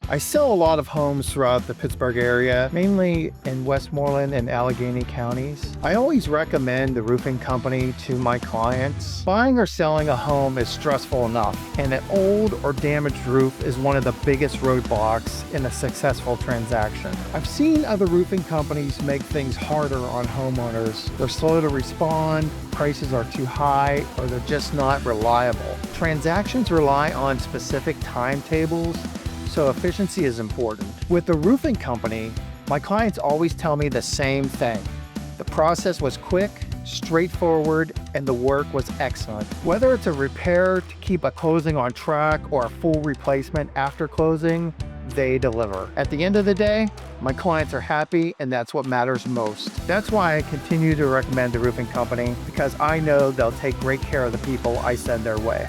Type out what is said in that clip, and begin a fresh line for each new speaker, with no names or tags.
I sell a lot of homes throughout the Pittsburgh area, mainly in Westmoreland and Allegheny counties. I always recommend the roofing company to my clients. Buying or selling a home is stressful enough, and an old or damaged roof is one of the biggest roadblocks in a successful transaction. I've seen other roofing companies make things harder on homeowners. They're slow to respond, prices are too high, or they're just not reliable. Transactions rely on specific timetables, so efficiency is important. With the roofing company, my clients always tell me the same thing. The process was quick, straightforward, and the work was excellent. Whether it's a repair to keep a closing on track or a full replacement after closing, they deliver. At the end of the day, my clients are happy, and that's what matters most. That's why I continue to recommend the roofing company, because I know they'll take great care of the people I send their way.